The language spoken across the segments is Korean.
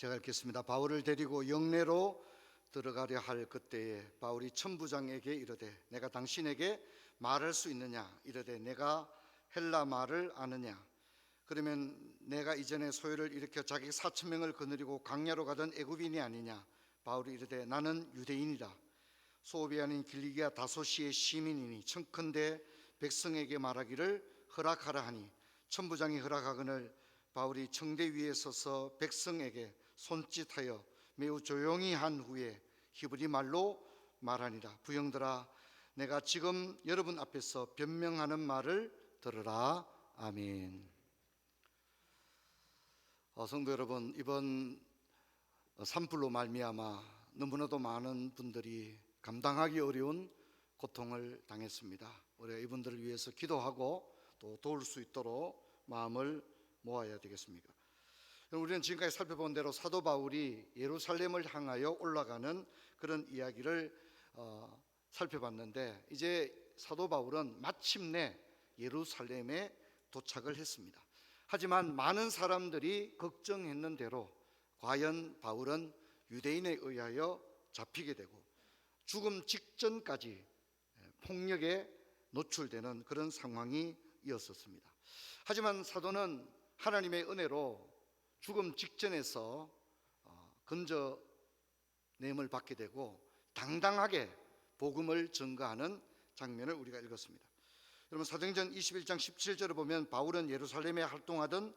제가 읽겠습니다. 바울을 데리고 영내로 들어가려 할 그때에 바울이 천부장에게 이르되 내가 당신에게 말할 수 있느냐? 이르되 내가 헬라 말을 아느냐? 그러면 내가 이전에 소요를 일으켜 자기 4,000명을 거느리고 광야로 가던 애굽인이 아니냐? 바울이 이르되 나는 유대인이라. 소읍이 아닌 길리기아 다소시의 시민이니 청컨대 백성에게 말하기를 허락하라 하니 천부장이 허락하거늘 바울이 청대 위에 서서 백성에게 손짓하여 매우 조용히 한 후에 히브리 말로 말하니라. 부형들아, 내가 지금 여러분 앞에서 변명하는 말을 들으라. 아멘. 성도 여러분, 이번 산불로 말미암아 너무나도 많은 분들이 감당하기 어려운 고통을 당했습니다. 우리가 이분들을 위해서 기도하고 또 도울 수 있도록 마음을 모아야 되겠습니까? 우리는 지금까지 살펴본 대로 사도 바울이 예루살렘을 향하여 올라가는 그런 이야기를 살펴봤는데, 이제 사도 바울은 마침내 예루살렘에 도착을 했습니다. 하지만 많은 사람들이 걱정했는 대로 과연 바울은 유대인에 의하여 잡히게 되고 죽음 직전까지 폭력에 노출되는 그런 상황이 이었었습니다. 하지만 사도는 하나님의 은혜로 죽음 직전에서 건져냄을 받게 되고 당당하게 복음을 전가하는 장면을 우리가 읽었습니다. 여러분, 사도행전 21장 17절을 보면 바울은 예루살렘에 활동하던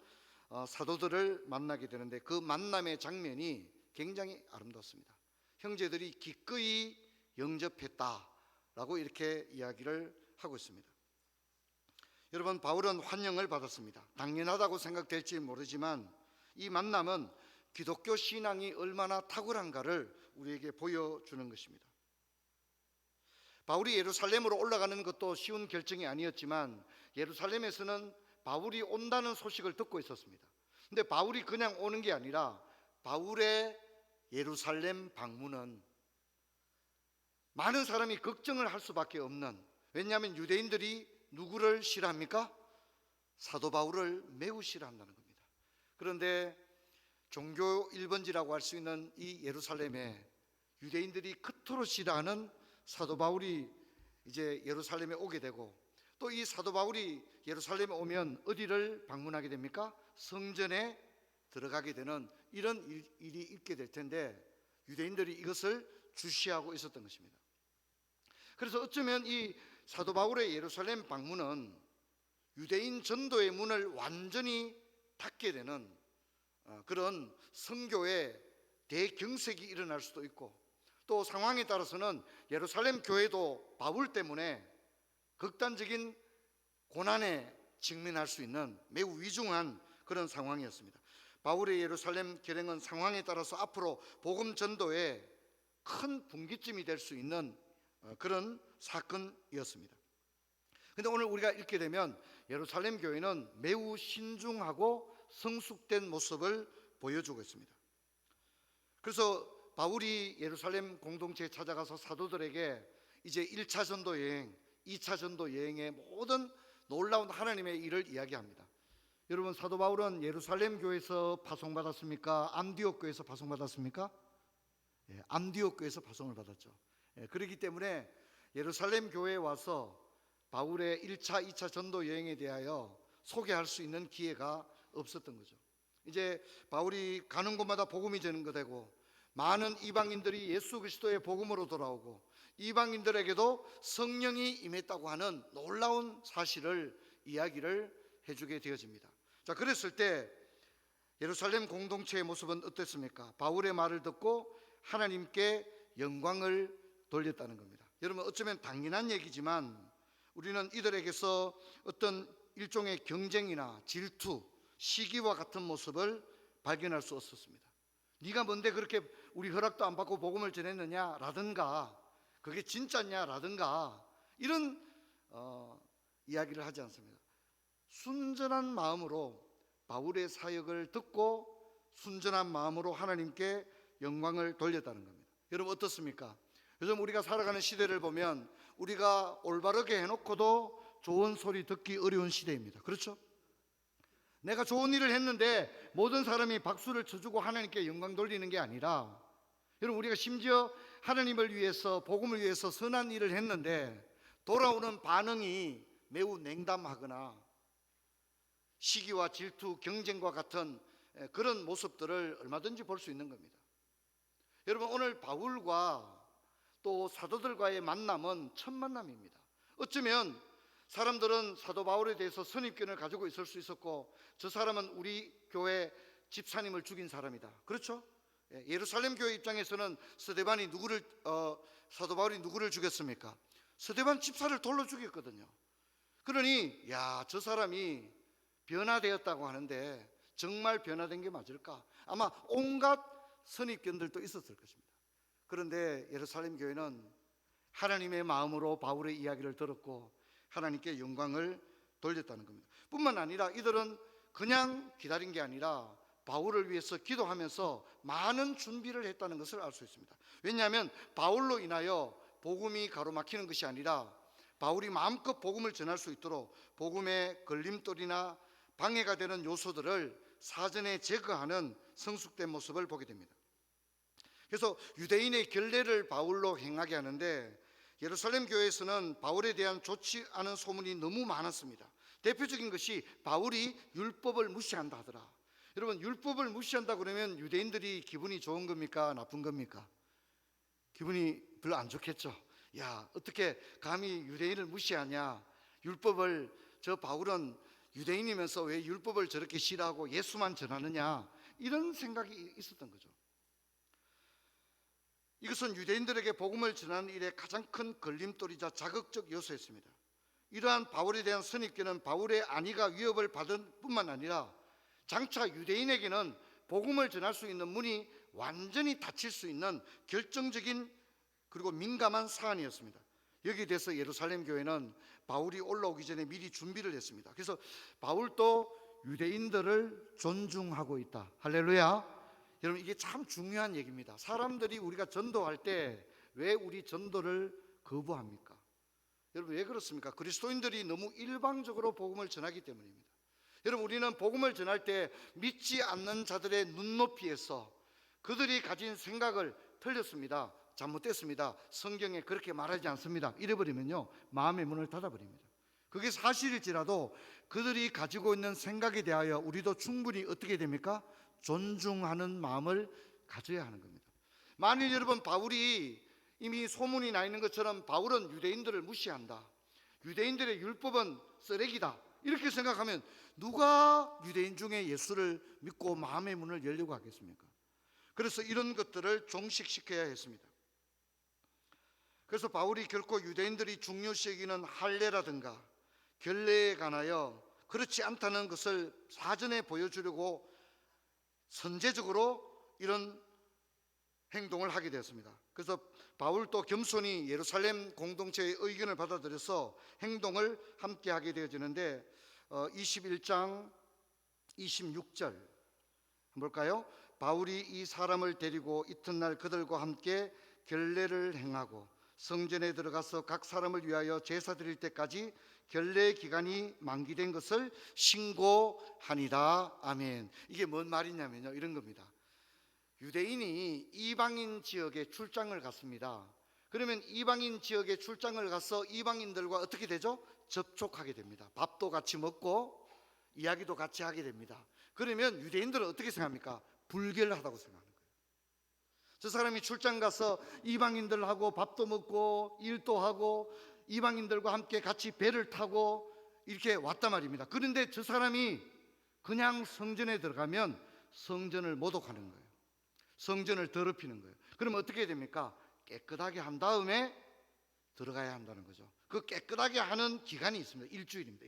사도들을 만나게 되는데 그 만남의 장면이 굉장히 아름답습니다. 형제들이 기꺼이 영접했다라고 이렇게 이야기를 하고 있습니다. 여러분, 바울은 환영을 받았습니다. 당연하다고 생각될지 모르지만 이 만남은 기독교 신앙이 얼마나 탁월한가를 우리에게 보여주는 것입니다. 바울이 예루살렘으로 올라가는 것도 쉬운 결정이 아니었지만 예루살렘에서는 바울이 온다는 소식을 듣고 있었습니다. 근데 바울이 그냥 오는 게 아니라 바울의 예루살렘 방문은 많은 사람이 걱정을 할 수밖에 없는, 왜냐하면 유대인들이 누구를 싫어합니까? 사도 바울을 매우 싫어한다는 겁니다. 그런데 종교 1번지라고 할 수 있는 이 예루살렘에 유대인들이 그토록 싫어하는 사도 바울이 이제 예루살렘에 오게 되고, 또 이 사도 바울이 예루살렘에 오면 어디를 방문하게 됩니까? 성전에 들어가게 되는 이런 일이 있게 될 텐데 유대인들이 이것을 주시하고 있었던 것입니다. 그래서 어쩌면 이 사도 바울의 예루살렘 방문은 유대인 전도의 문을 완전히 닫게 되는 그런 선교의 대경색이 일어날 수도 있고, 또 상황에 따라서는 예루살렘 교회도 바울 때문에 극단적인 고난에 직면할 수 있는 매우 위중한 그런 상황이었습니다. 바울의 예루살렘 결행은 상황에 따라서 앞으로 복음 전도에 큰 분기점이 될 수 있는 그런 사건이었습니다. 그런데 오늘 우리가 읽게 되면 예루살렘 교회는 매우 신중하고 성숙된 모습을 보여주고 있습니다. 그래서 바울이 예루살렘 공동체에 찾아가서 사도들에게 이제 1차 전도 여행, 2차 전도 여행의 모든 놀라운 하나님의 일을 이야기합니다. 여러분, 사도 바울은 예루살렘 교회에서 파송받았습니까? 안디옥 교회에서 파송받았습니까? 안디옥 교회에서 파송을 받았죠. 그렇기 때문에 예루살렘 교회에 와서 바울의 1차, 2차 전도 여행에 대하여 소개할 수 있는 기회가 없었던 거죠. 이제 바울이 가는 곳마다 복음이 되는 거 되고 많은 이방인들이 예수 그리스도의 복음으로 돌아오고 이방인들에게도 성령이 임했다고 하는 놀라운 사실을 이야기를 해주게 되어집니다. 자, 그랬을 때 예루살렘 공동체의 모습은 어땠습니까? 바울의 말을 듣고 하나님께 영광을 돌렸다는 겁니다. 여러분, 어쩌면 당연한 얘기지만 우리는 이들에게서 어떤 일종의 경쟁이나 질투, 시기와 같은 모습을 발견할 수 없었습니다. 네가 뭔데 그렇게 우리 허락도 안 받고 복음을 전했느냐 라든가, 그게 진짜냐 라든가, 이런 이야기를 하지 않습니다. 순전한 마음으로 바울의 사역을 듣고 순전한 마음으로 하나님께 영광을 돌렸다는 겁니다. 여러분, 어떻습니까? 요즘 우리가 살아가는 시대를 보면 우리가 올바르게 해놓고도 좋은 소리 듣기 어려운 시대입니다. 그렇죠? 내가 좋은 일을 했는데 모든 사람이 박수를 쳐주고 하나님께 영광 돌리는 게 아니라, 여러분, 우리가 심지어 하나님을 위해서, 복음을 위해서 선한 일을 했는데 돌아오는 반응이 매우 냉담하거나 시기와 질투, 경쟁과 같은 그런 모습들을 얼마든지 볼 수 있는 겁니다. 여러분, 오늘 바울과 또 사도들과의 만남은 첫 만남입니다. 어쩌면 사람들은 사도 바울에 대해서 선입견을 가지고 있을 수 있었고, 저 사람은 우리 교회 집사님을 죽인 사람이다, 그렇죠? 예루살렘 교회 입장에서는 스데반이 사도 바울이 누구를 죽였습니까? 스데반 집사를 돌로 죽였거든요. 그러니 저 사람이 변화되었다고 하는데 정말 변화된 게 맞을까? 아마 온갖 선입견들도 있었을 것입니다. 그런데 예루살렘 교회는 하나님의 마음으로 바울의 이야기를 들었고 하나님께 영광을 돌렸다는 겁니다. 뿐만 아니라 이들은 그냥 기다린 게 아니라 바울을 위해서 기도하면서 많은 준비를 했다는 것을 알 수 있습니다. 왜냐하면 바울로 인하여 복음이 가로막히는 것이 아니라 바울이 마음껏 복음을 전할 수 있도록 복음의 걸림돌이나 방해가 되는 요소들을 사전에 제거하는 성숙된 모습을 보게 됩니다. 그래서 유대인의 결례를 바울로 행하게 하는데, 예루살렘 교회에서는 바울에 대한 좋지 않은 소문이 너무 많았습니다. 대표적인 것이 바울이 율법을 무시한다 하더라. 여러분, 율법을 무시한다 그러면 유대인들이 기분이 좋은 겁니까, 나쁜 겁니까? 기분이 별로 안 좋겠죠. 어떻게 감히 유대인을 무시하냐, 율법을, 저 바울은 유대인이면서 왜 율법을 저렇게 싫어하고 예수만 전하느냐, 이런 생각이 있었던 거죠. 이것은 유대인들에게 복음을 전하는 일에 가장 큰 걸림돌이자 자극적 요소였습니다. 이러한 바울에 대한 선입견은 바울의 안위가 위협을 받은 뿐만 아니라 장차 유대인에게는 복음을 전할 수 있는 문이 완전히 닫힐 수 있는 결정적인 그리고 민감한 사안이었습니다. 여기에 대해서 예루살렘 교회는 바울이 올라오기 전에 미리 준비를 했습니다. 그래서 바울도 유대인들을 존중하고 있다. 할렐루야. 여러분, 이게 참 중요한 얘기입니다. 사람들이 우리가 전도할 때 왜 우리 전도를 거부합니까? 여러분, 왜 그렇습니까? 그리스도인들이 너무 일방적으로 복음을 전하기 때문입니다. 여러분, 우리는 복음을 전할 때 믿지 않는 자들의 눈높이에서 그들이 가진 생각을 틀렸습니다, 잘못됐습니다, 성경에 그렇게 말하지 않습니다, 이래버리면요, 마음의 문을 닫아버립니다. 그게 사실일지라도 그들이 가지고 있는 생각에 대하여 우리도 충분히 어떻게 됩니까? 존중하는 마음을 가져야 하는 겁니다. 만일 여러분, 바울이 이미 소문이 나 있는 것처럼 바울은 유대인들을 무시한다, 유대인들의 율법은 쓰레기다, 이렇게 생각하면 누가 유대인 중에 예수를 믿고 마음의 문을 열려고 하겠습니까? 그래서 이런 것들을 종식시켜야 했습니다. 그래서 바울이 결코 유대인들이 중요시 여기는 할례라든가 결례에 관하여 그렇지 않다는 것을 사전에 보여주려고 선제적으로 이런 행동을 하게 되었습니다. 그래서 바울도 겸손히 예루살렘 공동체의 의견을 받아들여서 행동을 함께 하게 되어지는데 21장 26절 볼까요? 바울이 이 사람을 데리고 이튿날 그들과 함께 결례를 행하고 성전에 들어가서 각 사람을 위하여 제사 드릴 때까지 결례 기간이 만기된 것을 신고하니라. 아멘. 이게 뭔 말이냐면요, 이런 겁니다. 유대인이 이방인 지역에 출장을 갔습니다. 그러면 이방인 지역에 출장을 가서 이방인들과 어떻게 되죠? 접촉하게 됩니다. 밥도 같이 먹고 이야기도 같이 하게 됩니다. 그러면 유대인들은 어떻게 생각합니까? 불결하다고 생각하는 거예요. 저 사람이 출장 가서 이방인들하고 밥도 먹고 일도 하고 이방인들과 함께 같이 배를 타고 이렇게 왔단 말입니다. 그런데 저 사람이 그냥 성전에 들어가면 성전을 모독하는 거예요. 성전을 더럽히는 거예요. 그러면 어떻게 됩니까? 깨끗하게 한 다음에 들어가야 한다는 거죠. 그 깨끗하게 하는 기간이 있습니다. 일주일입니다.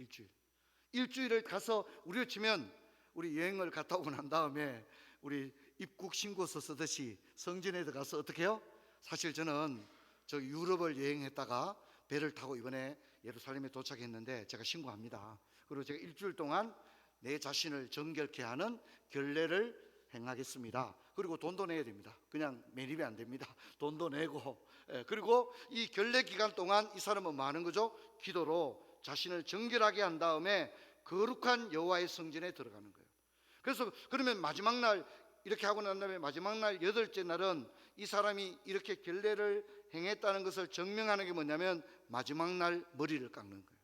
일주일을 가서 우리로 치면 우리 여행을 갔다 오고 난 다음에 우리 입국 신고서 쓰듯이 성전에 들어가서 어떻게 해요? 사실 저는 저 유럽을 여행했다가 배를 타고 이번에 예루살렘에 도착했는데 제가 신고합니다. 그리고 제가 일주일 동안 내 자신을 정결케 하는 결례를 행하겠습니다. 그리고 돈도 내야 됩니다. 그냥 매립이 안 됩니다. 돈도 내고, 그리고 이 결례 기간 동안 이 사람은 뭐 하는 거죠? 기도로 자신을 정결하게 한 다음에 거룩한 여호와의 성전에 들어가는 거예요. 그래서 그러면 마지막 날 이렇게 하고 난 다음에 마지막 날 여덟째 날은 이 사람이 이렇게 결례를 행했다는 것을 증명하는 게 뭐냐면 마지막 날 머리를 깎는 거예요.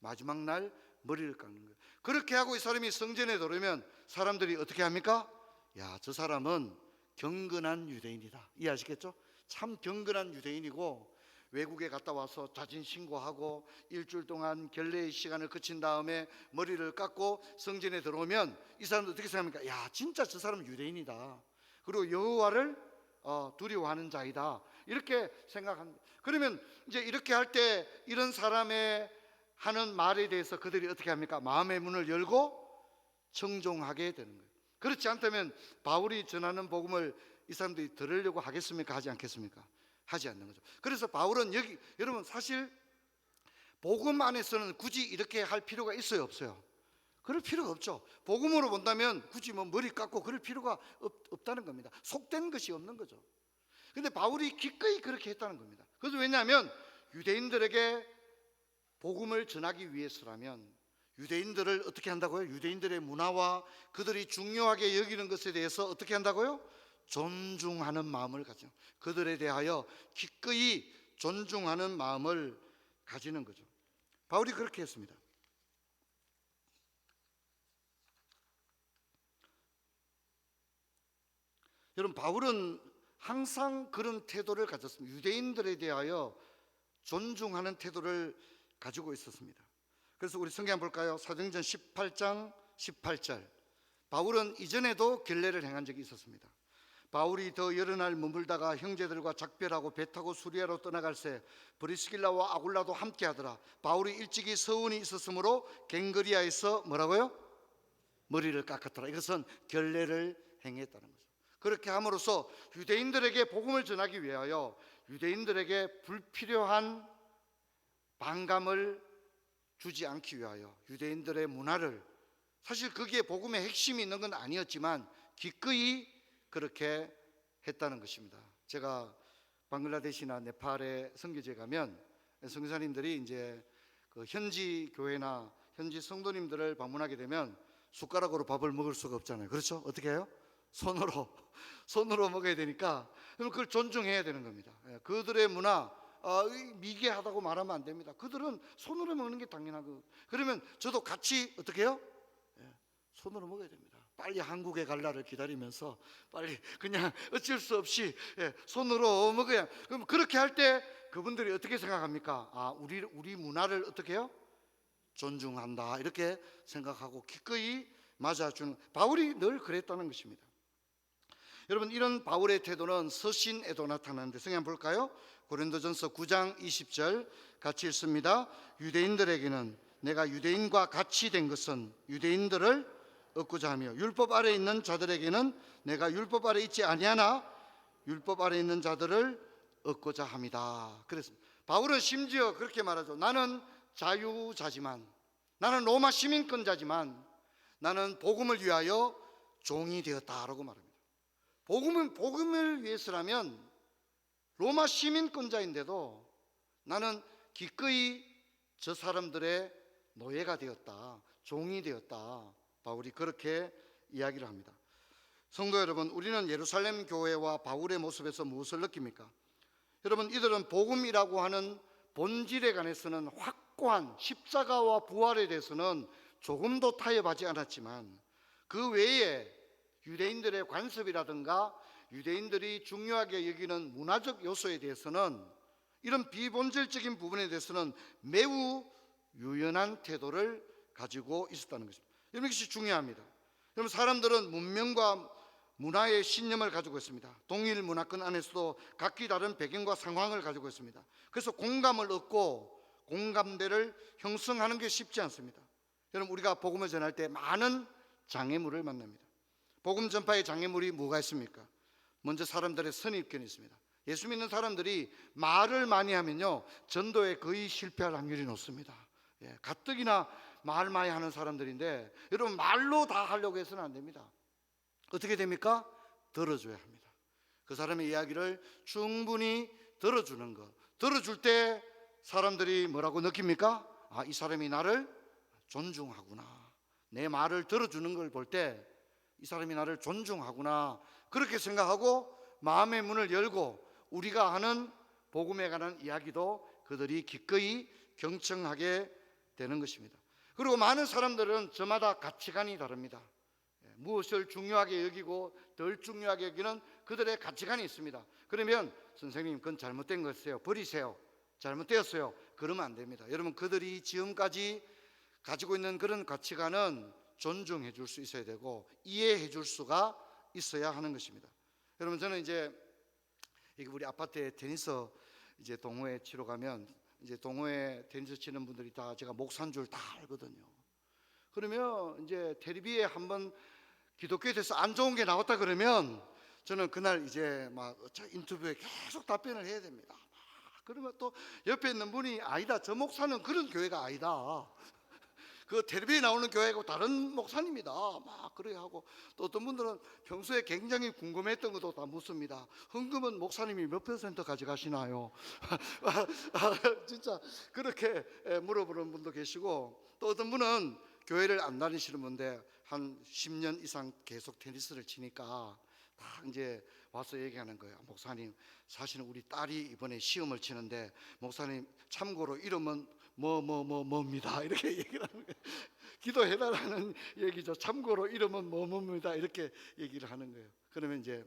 마지막 날 머리를 깎는 거예요. 그렇게 하고 이 사람이 성전에 들어오면 사람들이 어떻게 합니까? 야, 저 사람은 경건한 유대인이다. 이해하시겠죠? 참 경건한 유대인이고 외국에 갔다 와서 자진 신고하고 일주일 동안 결례의 시간을 거친 다음에 머리를 깎고 성전에 들어오면 이 사람들 어떻게 생각합니까? 야, 진짜 저 사람은 유대인이다. 그리고 여호와를 두려워하는 자이다. 이렇게 생각합니다. 그러면 이제 이렇게 할 때 이런 사람의 하는 말에 대해서 그들이 어떻게 합니까? 마음의 문을 열고 청종하게 되는 거예요. 그렇지 않다면 바울이 전하는 복음을 이 사람들이 들으려고 하겠습니까? 하지 않겠습니까? 하지 않는 거죠. 그래서 바울은 여기 여러분 사실 복음 안에서는 굳이 이렇게 할 필요가 있어요, 없어요? 그럴 필요가 없죠. 복음으로 본다면 굳이 뭐 머리 깎고 그럴 필요가 없다는 겁니다. 속된 것이 없는 거죠. 근데 바울이 기꺼이 그렇게 했다는 겁니다. 그래서 왜냐하면 유대인들에게 복음을 전하기 위해서라면 유대인들을 어떻게 한다고요? 유대인들의 문화와 그들이 중요하게 여기는 것에 대해서 어떻게 한다고요? 존중하는 마음을 가지고 그들에 대하여 기꺼이 존중하는 마음을 가지는 거죠. 바울이 그렇게 했습니다. 여러분, 바울은 항상 그런 태도를 가졌습니다. 유대인들에 대하여 존중하는 태도를 가지고 있었습니다. 그래서 우리 성경 한번 볼까요? 사도행전 18장 18절. 바울은 이전에도 결례를 행한 적이 있었습니다. 바울이 더 여러 날 머물다가 형제들과 작별하고 배 타고 수리아로 떠나갈새 브리스길라와 아굴라도 함께 하더라. 바울이 일찍이 서운이 있었으므로 갱그리아에서 뭐라고요? 머리를 깎았더라. 이것은 결례를 행했다는 거죠. 그렇게 함으로써 유대인들에게 복음을 전하기 위하여 유대인들에게 불필요한 반감을 주지 않기 위하여 유대인들의 문화를, 사실 거기에 복음의 핵심이 있는 건 아니었지만 기꺼이 그렇게 했다는 것입니다. 제가 방글라데시나 네팔에 선교지에 가면 선교사님들이 이제 그 현지 교회나 현지 성도님들을 방문하게 되면 숟가락으로 밥을 먹을 수가 없잖아요. 그렇죠? 어떻게 해요? 손으로 먹어야 되니까 그럼 그걸 존중해야 되는 겁니다. 그들의 문화 미개하다고 말하면 안 됩니다. 그들은 손으로 먹는 게 당연하고, 그러면 저도 같이 어떻게 해요? 손으로 먹어야 됩니다. 빨리 한국에 갈 날을 기다리면서 빨리 그냥 어쩔 수 없이 손으로 먹어야. 그럼 그렇게 할 때 그분들이 어떻게 생각합니까? 우리 문화를 어떻게 해요? 존중한다 이렇게 생각하고 기꺼이 맞아주는, 바울이 늘 그랬다는 것입니다. 여러분, 이런 바울의 태도는 서신에도 나타나는데 성경 한번 볼까요? 고린도전서 9장 20절 같이 읽습니다. 유대인들에게는 내가 유대인과 같이 된 것은 유대인들을 얻고자 하며 율법 아래 있는 자들에게는 내가 율법 아래 있지 아니하나 율법 아래 있는 자들을 얻고자 합니다. 그랬습니다. 바울은 심지어 그렇게 말하죠. 나는 자유자지만, 나는 로마 시민권자지만 나는 복음을 위하여 종이 되었다라고 말합니다. 복음을 위해서라면 로마 시민권자인데도 나는 기꺼이 저 사람들의 노예가 되었다, 종이 되었다. 바울이 그렇게 이야기를 합니다. 성도 여러분, 우리는 예루살렘 교회와 바울의 모습에서 무엇을 느낍니까? 여러분, 이들은 복음이라고 하는 본질에 관해서는 확고한 십자가와 부활에 대해서는 조금도 타협하지 않았지만 그 외에 유대인들의 관습이라든가 유대인들이 중요하게 여기는 문화적 요소에 대해서는, 이런 비본질적인 부분에 대해서는 매우 유연한 태도를 가지고 있었다는 것입니다. 여러분, 이것이 중요합니다. 여러분, 사람들은 문명과 문화의 신념을 가지고 있습니다. 동일 문화권 안에서도 각기 다른 배경과 상황을 가지고 있습니다. 그래서 공감을 얻고 공감대를 형성하는 게 쉽지 않습니다. 여러분, 우리가 복음을 전할 때 많은 장애물을 만납니다. 복음 전파의 장애물이 뭐가 있습니까? 먼저 사람들의 선입견이 있습니다. 예수 믿는 사람들이 말을 많이 하면요 전도에 거의 실패할 확률이 높습니다. 가뜩이나 말 많이 하는 사람들인데 여러분, 말로 다 하려고 해서는 안 됩니다. 어떻게 됩니까? 들어줘야 합니다. 그 사람의 이야기를 충분히 들어주는 것. 들어줄 때 사람들이 뭐라고 느낍니까? 이 사람이 나를 존중하구나, 내 말을 들어주는 걸 볼 때 이 사람이 나를 존중하구나, 그렇게 생각하고 마음의 문을 열고 우리가 하는 복음에 관한 이야기도 그들이 기꺼이 경청하게 되는 것입니다. 그리고 많은 사람들은 저마다 가치관이 다릅니다. 무엇을 중요하게 여기고 덜 중요하게 여기는 그들의 가치관이 있습니다. 그러면 선생님, 그건 잘못된 것이에요, 버리세요, 잘못되었어요, 그러면 안 됩니다. 여러분, 그들이 지금까지 가지고 있는 그런 가치관은 존중해 줄 수 있어야 되고 이해해 줄 수가 있어야 하는 것입니다. 여러분, 저는 이제 우리 아파트에 테니스 이제 동호회 치러 가면 이제 동호회 테니스 치는 분들이 다 제가 목사인 줄 다 알거든요. 그러면 이제 텔레비에 한번 기독교에 대해서 안 좋은 게 나왔다 그러면 저는 그날 이제 막 인터뷰에 계속 답변을 해야 됩니다. 그러면 또 옆에 있는 분이 아니다, 저 목사는 그런 교회가 아니다, 그 텔레비에 나오는 교회하고 다른 목사님이다, 막 그래 하고, 또 어떤 분들은 평소에 굉장히 궁금했던 것도 다 묻습니다. 헌금은 목사님이 몇 % 가져가시나요? 진짜 그렇게 물어보는 분도 계시고, 또 어떤 분은 교회를 안 다니시는 분인데 한 10년 이상 계속 테니스를 치니까 다 이제 와서 얘기하는 거예요. 목사님, 사실은 우리 딸이 이번에 시험을 치는데 목사님 참고로 이름은 뭐입니다, 이렇게 얘기를 하는 거예요. 기도해달라는 얘기죠. 참고로 이름은 뭐입니다, 이렇게 얘기를 하는 거예요. 그러면 이제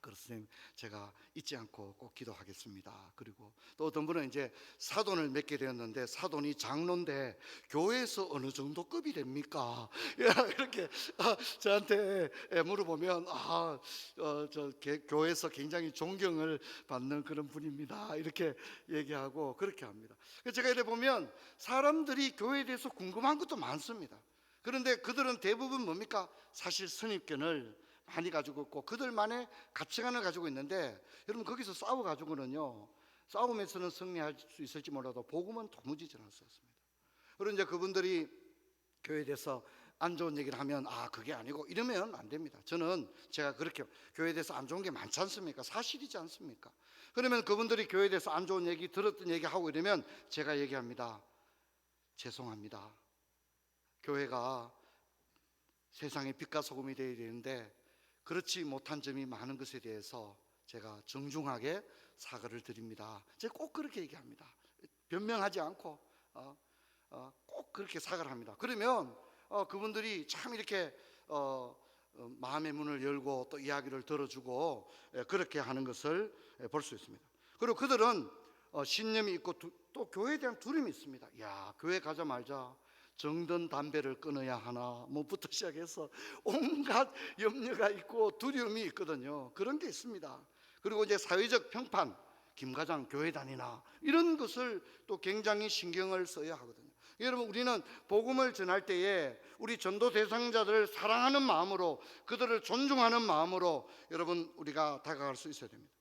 그렇습니다, 제가 잊지 않고 꼭 기도하겠습니다. 그리고 또 어떤 분은 이제 사돈을 맺게 되었는데 사돈이 장로인데 교회에서 어느 정도 급이 됩니까? 이렇게 저한테 물어보면 저 교회에서 굉장히 존경을 받는 그런 분입니다, 이렇게 얘기하고 그렇게 합니다. 제가 이래 보면 사람들이 교회에 대해서 궁금한 것도 많습니다. 그런데 그들은 대부분 뭡니까? 사실 선입견을 많이 가지고 있고 그들만의 가치관을 가지고 있는데, 여러분, 거기서 싸워가지고는요, 싸움에서는 승리할 수 있을지 몰라도 복음은 도무지 전할 수 없습니다. 그리고 이제 그분들이 교회에 대해서 안 좋은 얘기를 하면 그게 아니고 이러면 안 됩니다. 제가 그렇게 교회에 대해서 안 좋은 게 많지 않습니까? 사실이지 않습니까? 그러면 그분들이 교회에 대해서 안 좋은 얘기, 들었던 얘기 하고 이러면 제가 얘기합니다. 죄송합니다, 교회가 세상의 빛과 소금이 되어야 되는데 그렇지 못한 점이 많은 것에 대해서 제가 정중하게 사과를 드립니다. 제가 꼭 그렇게 얘기합니다. 변명하지 않고 꼭 그렇게 사과를 합니다. 그러면 그분들이 참 이렇게 마음의 문을 열고 또 이야기를 들어주고 그렇게 하는 것을 볼 수 있습니다. 그리고 그들은 신념이 있고 또 교회에 대한 두려움이 있습니다. 교회 가자마자 정든 담배를 끊어야 하나 뭐부터 시작해서 온갖 염려가 있고 두려움이 있거든요. 그런 게 있습니다. 그리고 이제 사회적 평판, 김과장 교회 다니나, 이런 것을 또 굉장히 신경을 써야 하거든요. 여러분, 우리는 복음을 전할 때에 우리 전도 대상자들을 사랑하는 마음으로, 그들을 존중하는 마음으로 여러분 우리가 다가갈 수 있어야 됩니다.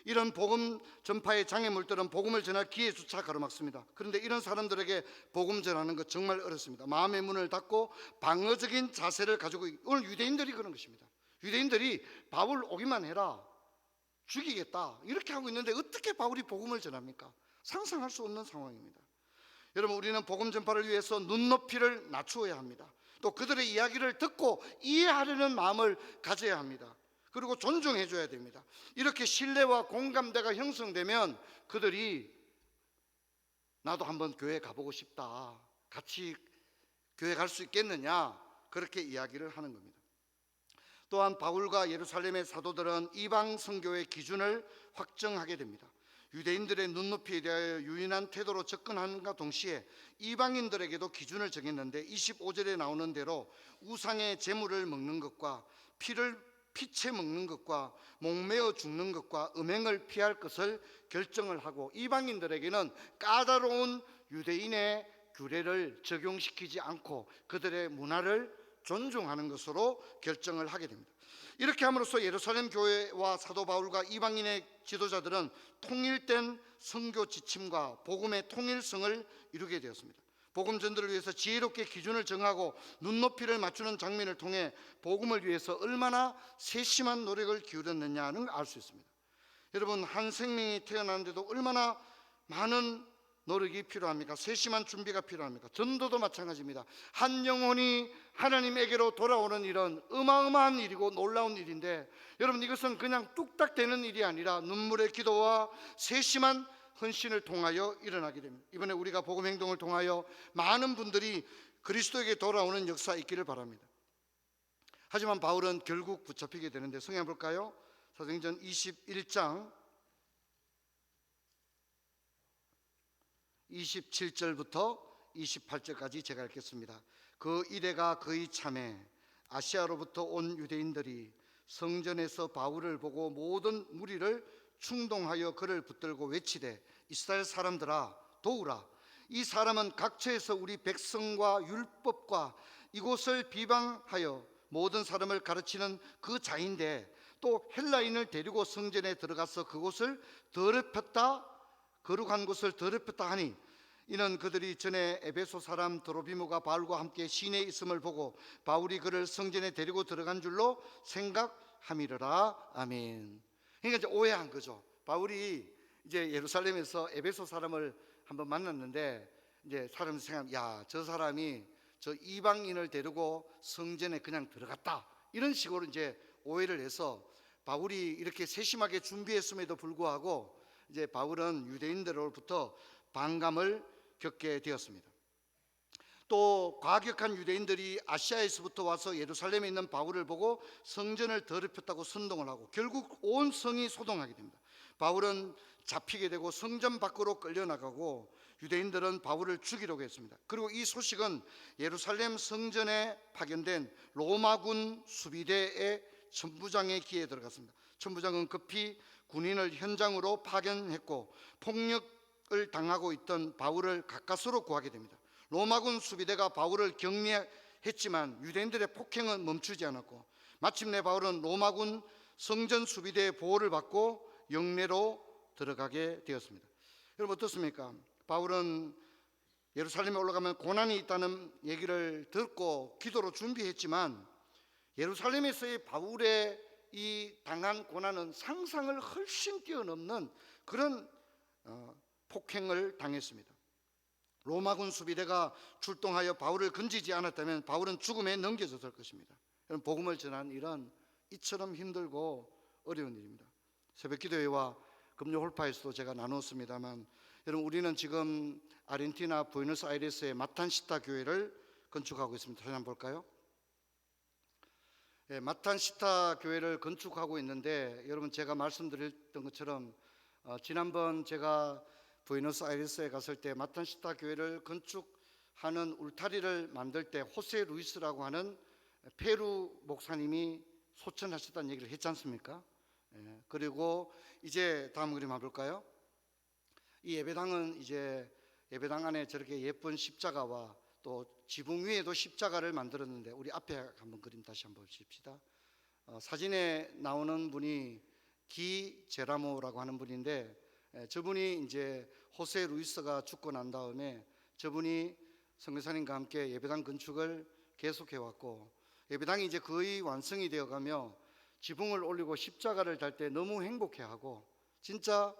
이런 복음 전파의 장애물들은 복음을 전할 기회조차 가로막습니다. 그런데 이런 사람들에게 복음 전하는 것 정말 어렵습니다. 마음의 문을 닫고 방어적인 자세를 가지고, 오늘 유대인들이 그런 것입니다. 유대인들이 바울 오기만 해라, 죽이겠다, 이렇게 하고 있는데 어떻게 바울이 복음을 전합니까? 상상할 수 없는 상황입니다. 여러분, 우리는 복음 전파를 위해서 눈높이를 낮추어야 합니다. 또 그들의 이야기를 듣고 이해하려는 마음을 가져야 합니다. 그리고 존중해 줘야 됩니다. 이렇게 신뢰와 공감대가 형성되면 그들이 나도 한번 교회 가보고 싶다, 같이 교회 갈 수 있겠느냐, 그렇게 이야기를 하는 겁니다. 또한 바울과 예루살렘의 사도들은 이방 선교의 기준을 확정하게 됩니다. 유대인들의 눈높이에 대하여 유인한 태도로 접근함과 동시에 이방인들에게도 기준을 정했는데 25절에 나오는 대로 우상의 제물을 먹는 것과 피채 먹는 것과 목매어 죽는 것과 음행을 피할 것을 결정을 하고, 이방인들에게는 까다로운 유대인의 규례를 적용시키지 않고 그들의 문화를 존중하는 것으로 결정을 하게 됩니다. 이렇게 함으로써 예루살렘 교회와 사도 바울과 이방인의 지도자들은 통일된 선교 지침과 복음의 통일성을 이루게 되었습니다. 복음 전도를 위해서 지혜롭게 기준을 정하고 눈높이를 맞추는 장면을 통해 복음을 위해서 얼마나 세심한 노력을 기울였느냐는 알 수 있습니다. 여러분, 한 생명이 태어나는데도 얼마나 많은 노력이 필요합니까? 세심한 준비가 필요합니까? 전도도 마찬가지입니다. 한 영혼이 하나님에게로 돌아오는 일은 어마어마한 일이고 놀라운 일인데, 여러분, 이것은 그냥 뚝딱 되는 일이 아니라 눈물의 기도와 세심한 헌신을 통하여 일어나게 됩니다. 이번에 우리가 복음행동을 통하여 많은 분들이 그리스도에게 돌아오는 역사 있기를 바랍니다. 하지만 바울은 결국 붙잡히게 되는데, 성경 볼까요? 사도행전 21장 27절부터 28절까지 제가 읽겠습니다. 그 이래가 거의 참에 아시아로부터 온 유대인들이 성전에서 바울을 보고 모든 무리를 충동하여 그를 붙들고 외치되, 이스라엘 사람들아 도우라. 이 사람은 각처에서 우리 백성과 율법과 이곳을 비방하여 모든 사람을 가르치는 그 자인데, 또 헬라인을 데리고 성전에 들어가서 그곳을 더럽혔다, 거룩한 곳을 더럽혔다 하니, 이는 그들이 전에 에베소 사람 드로비모가 바울과 함께 시내에 있음을 보고 바울이 그를 성전에 데리고 들어간 줄로 생각함이러라. 아멘. 그러니까 이제 오해한 거죠. 바울이 이제 예루살렘에서 에베소 사람을 한번 만났는데, 이제 사람들이 생각, 야, 저 사람이 저 이방인을 데리고 성전에 그냥 들어갔다, 이런 식으로 이제 오해를 해서 바울이 이렇게 세심하게 준비했음에도 불구하고 이제 바울은 유대인들로부터 반감을 겪게 되었습니다. 또 과격한 유대인들이 아시아에서부터 와서 예루살렘에 있는 바울을 보고 성전을 더럽혔다고 선동을 하고 결국 온 성이 소동하게 됩니다. 바울은 잡히게 되고 성전 밖으로 끌려나가고 유대인들은 바울을 죽이려고 했습니다. 그리고 이 소식은 예루살렘 성전에 파견된 로마군 수비대의 천부장의 귀에 들어갔습니다. 천부장은 급히 군인을 현장으로 파견했고 폭력을 당하고 있던 바울을 가까스로 구하게 됩니다. 로마군 수비대가 바울을 격리했지만 유대인들의 폭행은 멈추지 않았고, 마침내 바울은 로마군 성전 수비대의 보호를 받고 영내로 들어가게 되었습니다. 여러분, 어떻습니까? 바울은 예루살렘에 올라가면 고난이 있다는 얘기를 듣고 기도로 준비했지만, 예루살렘에서의 바울의 이 당한 고난은 상상을 훨씬 뛰어넘는 그런 폭행을 당했습니다. 로마군 수비대가 출동하여 바울을 건지지 않았다면 바울은 죽음에 넘겨졌을 것입니다. 여러분, 복음을 전하는 일은 이처럼 힘들고 어려운 일입니다. 새벽기도회와 금요 홀파에서도 제가 나눴습니다만, 여러분, 우리는 지금 아르헨티나 부에노스아이레스의 마탄시타 교회를 건축하고 있습니다. 다시 한번 볼까요? 마탄시타 교회를 건축하고 있는데, 여러분, 제가 말씀드렸던 것처럼 지난번 제가 부에노스아이레스에 갔을 때 마탄시타 교회를 건축하는 울타리를 만들 때 호세 루이스라고 하는 페루 목사님이 소천하셨다는 얘기를 했지 않습니까? 그리고 이제 다음 그림 한번 볼까요? 이 예배당은 이제 예배당 안에 저렇게 예쁜 십자가와 또 지붕 위에도 십자가를 만들었는데, 우리 앞에 한번 그림 다시 한번 보십시다. 사진에 나오는 분이 기제라모라고 하는 분인데, 저분이 이제 호세 루이스가 죽고 난 다음에 저분이 선교사님과 함께 예배당 건축을 계속해 왔고, 예배당이 이제 거의 완성이 되어 가며 지붕을 올리고 십자가를 달 때 너무 행복해하고, 진짜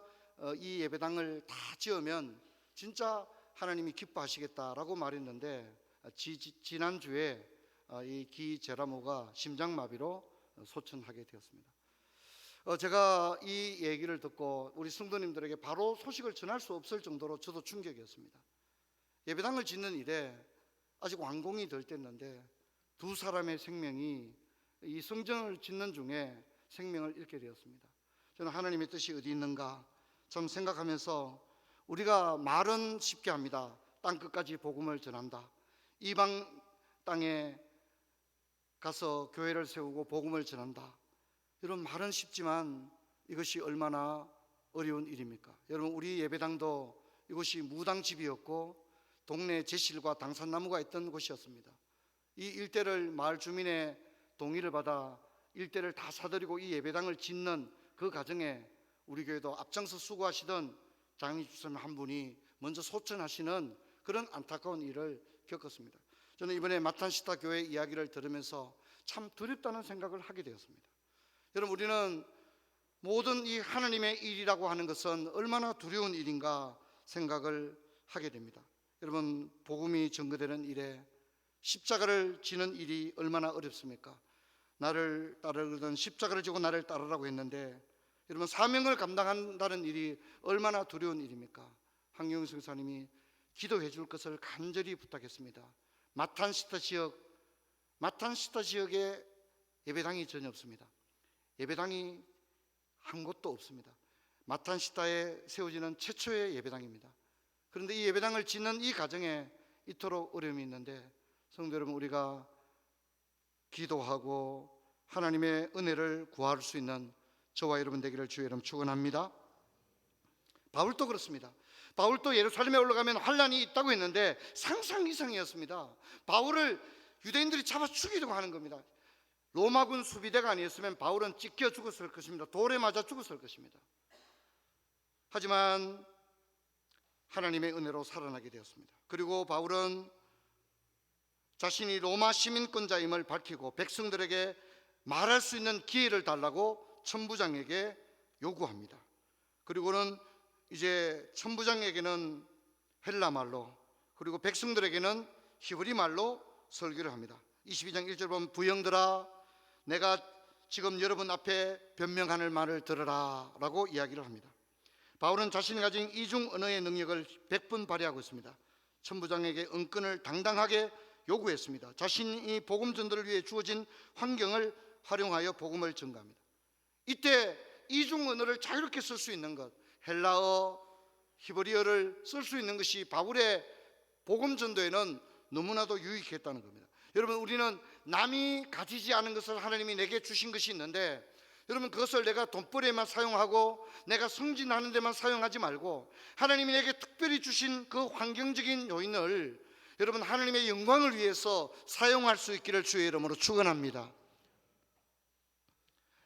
이 예배당을 다 지으면 진짜 하나님이 기뻐하시겠다라고 말했는데, 지난주에 이 기제라모가 심장마비로 소천하게 되었습니다. 제가 이 얘기를 듣고 우리 성도님들에게 바로 소식을 전할 수 없을 정도로 저도 충격이었습니다. 예배당을 짓는 일에 아직 완공이 덜 됐는데 두 사람의 생명이 이 성전을 짓는 중에 생명을 잃게 되었습니다. 저는 하나님의 뜻이 어디 있는가 좀 생각하면서, 우리가 말은 쉽게 합니다. 땅끝까지 복음을 전한다, 이방 땅에 가서 교회를 세우고 복음을 전한다, 여러분, 말은 쉽지만 이것이 얼마나 어려운 일입니까? 여러분, 우리 예배당도 이곳이 무당집이었고 동네 제실과 당산나무가 있던 곳이었습니다. 이 일대를 마을 주민의 동의를 받아 일대를 다 사들이고 이 예배당을 짓는 그 과정에 우리 교회도 앞장서 수고하시던 장로님 한 분이 먼저 소천하시는 그런 안타까운 일을 겪었습니다. 저는 이번에 마탄시타 교회 이야기를 들으면서 참 두렵다는 생각을 하게 되었습니다. 여러분, 우리는 모든 이 하나님의 일이라고 하는 것은 얼마나 두려운 일인가 생각을 하게 됩니다. 여러분, 복음이 전거되는 일에 십자가를 지는 일이 얼마나 어렵습니까? 나를 따르거든 십자가를 지고 나를 따르라고 했는데, 여러분, 사명을 감당한다는 일이 얼마나 두려운 일입니까? 황경수 목사님이 기도해 줄 것을 간절히 부탁했습니다. 마탄시타 지역에 예배당이 전혀 없습니다. 예배당이 한 곳도 없습니다. 마탄시타에 세워지는 최초의 예배당입니다. 그런데 이 예배당을 짓는 이 과정에 이토록 어려움이 있는데, 성도 여러분, 우리가 기도하고 하나님의 은혜를 구할 수 있는 저와 여러분 되기를 주의 이름 축원합니다. 바울도 그렇습니다. 바울도 예루살렘에 올라가면 환란이 있다고 했는데 상상 이상이었습니다. 바울을 유대인들이 잡아 죽이려고 하는 겁니다. 로마군 수비대가 아니었으면 바울은 찢겨 죽었을 것입니다. 돌에 맞아 죽었을 것입니다. 하지만 하나님의 은혜로 살아나게 되었습니다. 그리고 바울은 자신이 로마 시민권자임을 밝히고 백성들에게 말할 수 있는 기회를 달라고 천부장에게 요구합니다. 그리고는 이제 천부장에게는 헬라 말로, 그리고 백성들에게는 히브리 말로 설교를 합니다. 22장 1절 보면, 부형들아, 내가 지금 여러분 앞에 변명하는 말을 들으라 라고 이야기를 합니다. 바울은 자신이 가진 이중 언어의 능력을 100분 발휘하고 있습니다. 천부장에게 은권을 당당하게 요구했습니다. 자신이 복음 전도를 위해 주어진 환경을 활용하여 복음을 전가합니다. 이때 이중 언어를 자유롭게 쓸 수 있는 것, 헬라어, 히브리어를 쓸 수 있는 것이 바울의 복음 전도에는 너무나도 유익했다는 겁니다. 여러분, 우리는 남이 가지지 않은 것을 하나님이 내게 주신 것이 있는데, 여러분, 그것을 내가 돈벌이에만 사용하고 내가 승진하는 데만 사용하지 말고 하나님이 내게 특별히 주신 그 환경적인 요인을 여러분 하나님의 영광을 위해서 사용할 수 있기를 주의 이름으로 축원합니다.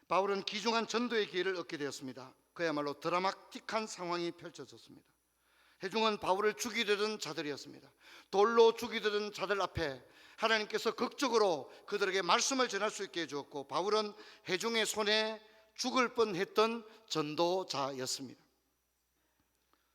바울은 귀중한 전도의 기회를 얻게 되었습니다. 그야말로 드라마틱한 상황이 펼쳐졌습니다. 회중은 바울을 죽이려던 자들이었습니다. 돌로 죽이려던 자들 앞에 하나님께서 극적으로 그들에게 말씀을 전할 수 있게 해주었고, 바울은 회중의 손에 죽을 뻔했던 전도자였습니다.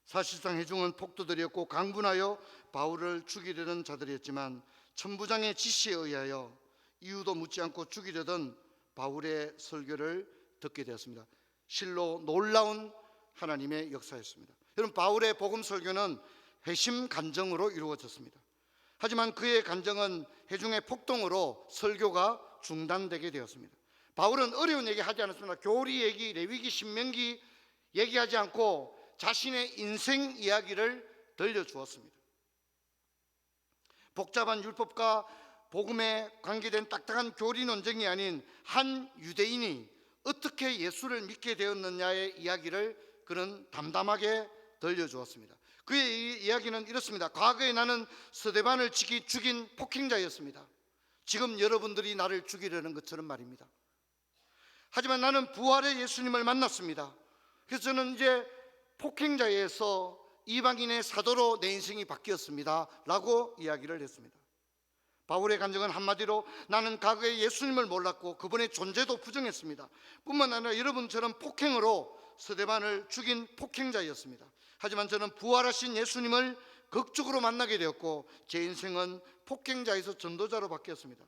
사실상 회중은 폭도들이었고 강분하여 바울을 죽이려던 자들이었지만, 천부장의 지시에 의하여 이유도 묻지 않고 죽이려던 바울의 설교를 듣게 되었습니다. 실로 놀라운 하나님의 역사였습니다. 여러분, 바울의 복음 설교는 회심 간정으로 이루어졌습니다. 하지만 그의 간정은 회중의 폭동으로 설교가 중단되게 되었습니다. 바울은 어려운 얘기 하지 않았습니다. 교리 얘기, 레위기, 신명기 얘기하지 않고 자신의 인생 이야기를 들려주었습니다. 복잡한 율법과 복음에 관계된 딱딱한 교리 논쟁이 아닌 한 유대인이 어떻게 예수를 믿게 되었느냐의 이야기를 그는 담담하게 들려주었습니다. 그의 이야기는 이렇습니다. 과거에 나는 스데반을 죽인 폭행자였습니다. 지금 여러분들이 나를 죽이려는 것처럼 말입니다. 하지만 나는 부활의 예수님을 만났습니다. 그래서 저는 이제 폭행자에서 이방인의 사도로 내 인생이 바뀌었습니다 라고 이야기를 했습니다. 바울의 간증은 한마디로 나는 과거에 예수님을 몰랐고 그분의 존재도 부정했습니다. 뿐만 아니라 여러분처럼 폭행으로 스데반을 죽인 폭행자였습니다. 하지만 저는 부활하신 예수님을 극적으로 만나게 되었고 제 인생은 폭행자에서 전도자로 바뀌었습니다.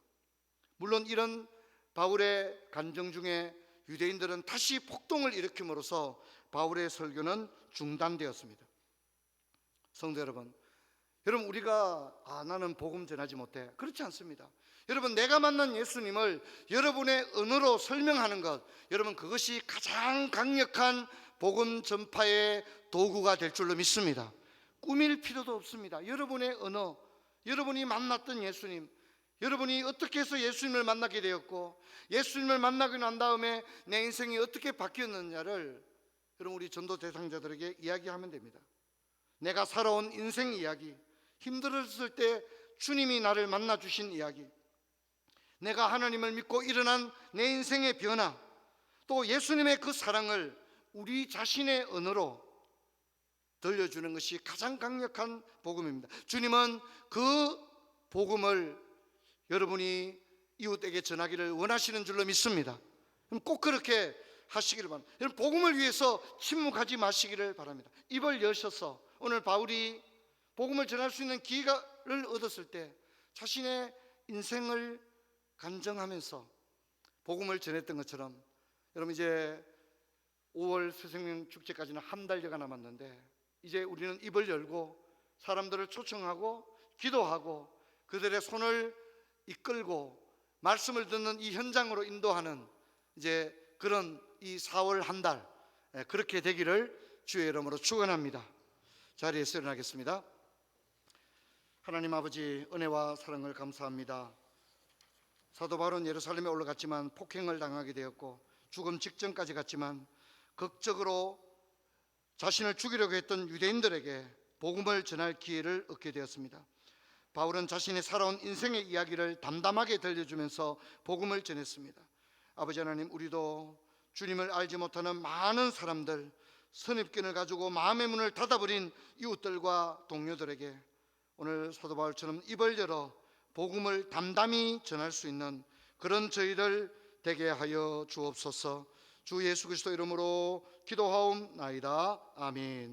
물론 이런 바울의 간증 중에 유대인들은 다시 폭동을 일으킴으로써 바울의 설교는 중단되었습니다. 성도 여러분, 우리가 나는 복음 전하지 못해, 그렇지 않습니다. 여러분, 내가 만난 예수님을 여러분의 언어로 설명하는 것, 여러분 그것이 가장 강력한 복음 전파의 도구가 될 줄로 믿습니다. 꾸밀 필요도 없습니다. 여러분의 언어, 여러분이 만났던 예수님, 여러분이 어떻게 해서 예수님을 만나게 되었고 예수님을 만나고 난 다음에 내 인생이 어떻게 바뀌었느냐를 여러분 우리 전도 대상자들에게 이야기하면 됩니다. 내가 살아온 인생 이야기, 힘들었을 때 주님이 나를 만나주신 이야기, 내가 하나님을 믿고 일어난 내 인생의 변화, 또 예수님의 그 사랑을 우리 자신의 언어로 들려주는 것이 가장 강력한 복음입니다. 주님은 그 복음을 여러분이 이웃에게 전하기를 원하시는 줄로 믿습니다. 그럼 꼭 그렇게 하시기를 바랍니다. 여러분, 복음을 위해서 침묵하지 마시기를 바랍니다. 입을 여셔서 오늘 바울이 복음을 전할 수 있는 기회를 얻었을 때 자신의 인생을 간증하면서 복음을 전했던 것처럼, 여러분 이제 5월 새생명 축제까지는 한 달여가 남았는데 이제 우리는 입을 열고 사람들을 초청하고 기도하고 그들의 손을 이끌고 말씀을 듣는 이 현장으로 인도하는 이제 그런 이 4월 한 달, 그렇게 되기를 주의 이름으로 축원합니다. 자리에서 일어나겠습니다. 하나님 아버지, 은혜와 사랑을 감사합니다. 사도 바울은 예루살렘에 올라갔지만 폭행을 당하게 되었고 죽음 직전까지 갔지만 극적으로 자신을 죽이려고 했던 유대인들에게 복음을 전할 기회를 얻게 되었습니다. 바울은 자신이 살아온 인생의 이야기를 담담하게 들려주면서 복음을 전했습니다. 아버지 하나님, 우리도 주님을 알지 못하는 많은 사람들, 선입견을 가지고 마음의 문을 닫아버린 이웃들과 동료들에게 오늘 사도 바울처럼 입을 열어 복음을 담담히 전할 수 있는 그런 저희들 되게 하여 주옵소서. 주 예수 그리스도 이름으로 기도하옵나이다. 아멘.